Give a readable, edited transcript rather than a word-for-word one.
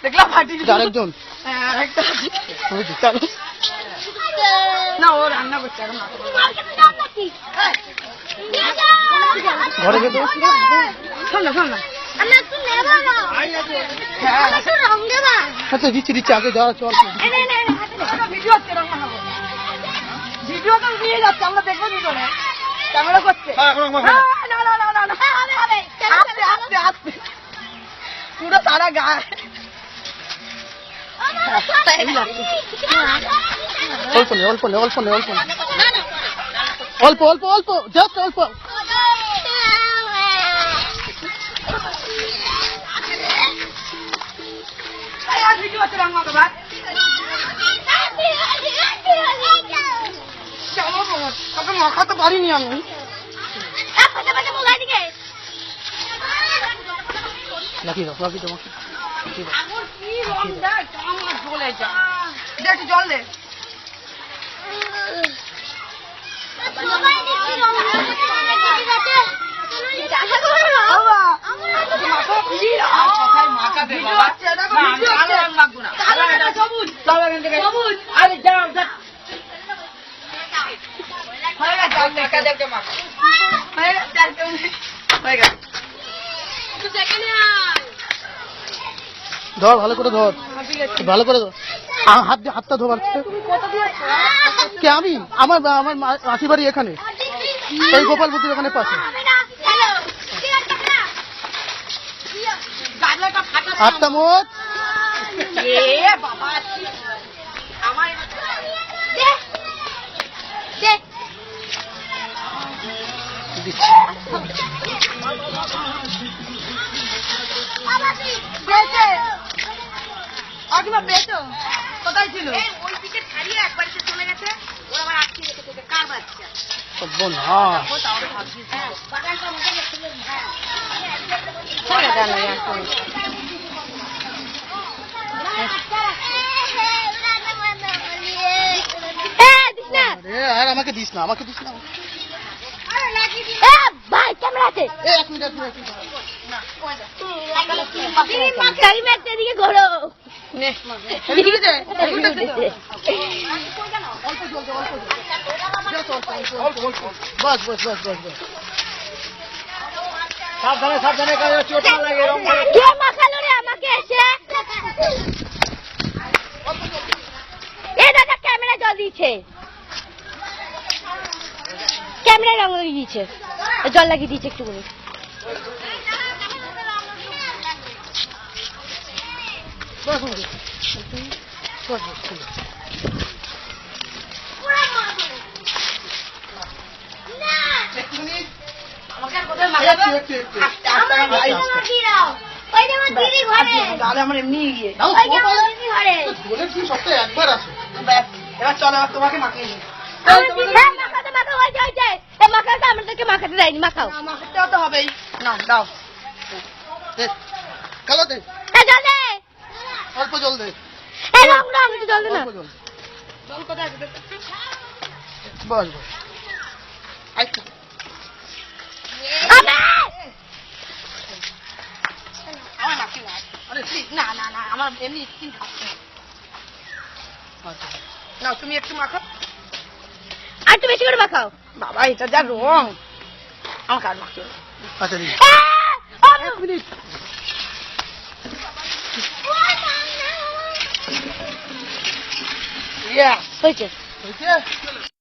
দেখলাম ফাটি আরেকজন না ও রান্না করছে এখন ঘরে যেতে শোন না আচ্ছা দিচ্ছি আগে যাওয়া চল ভিডিও হচ্ছে ভিডিও তো নিয়ে যাচ্ছে আমরা দেখবো কি করে ক্যামেরা করছে আস্তে পুরো সারা গায়ে অল্প জাস্ট অল্প ভিডিও হচ্ছে রঙ মাখাবার তোকে মাখাতে পারিনি আমি জল দে ধর ভালো করে ধর হাতটা ধোবার কে আমি আমার মাসির বাড়ি এখানে এই গোপালপুরের ওখানে পাশে হাতটা মোট কোথায় ছিল ওই দিকে ছাড়িয়ে একবার চলে গেছে ওরা আবার আটকে রেখেছে কার বাচ্চা আমাকে দিস না ভাই ক্যামেরাতে এক মিনিট দিকে ঘোরো সাবধানে চোট না লাগে কে মাখালো রে আমাকে এসে এ দাদা ক্যামেরা জল দিয়েছে ক্যামেরা রং লাগিয়ে দিয়েছে জল লাগিয়ে দিয়েছে একটুখানি আমার এমনি গিয়ে একবার আছে এবার চলো তোমাকে মাখিয়ে দিই আমাদেরকে মাখাতে দেয়নি মাখাও মাখাতেও তো হবেই না দাও কালো দে জল দে অল্প জল দে রং জল দে না জল কোথায় আছে বস আমার মাখি না না আমার এমনি স্কিন থাকছে না তুমি একটু মাখো আর একটু বেশি করে মাখাও বাবা এটা যা রং আমাকে আর মাখিও আচ্ছা দিদি এক মিনিট হয়েছে হয়েছে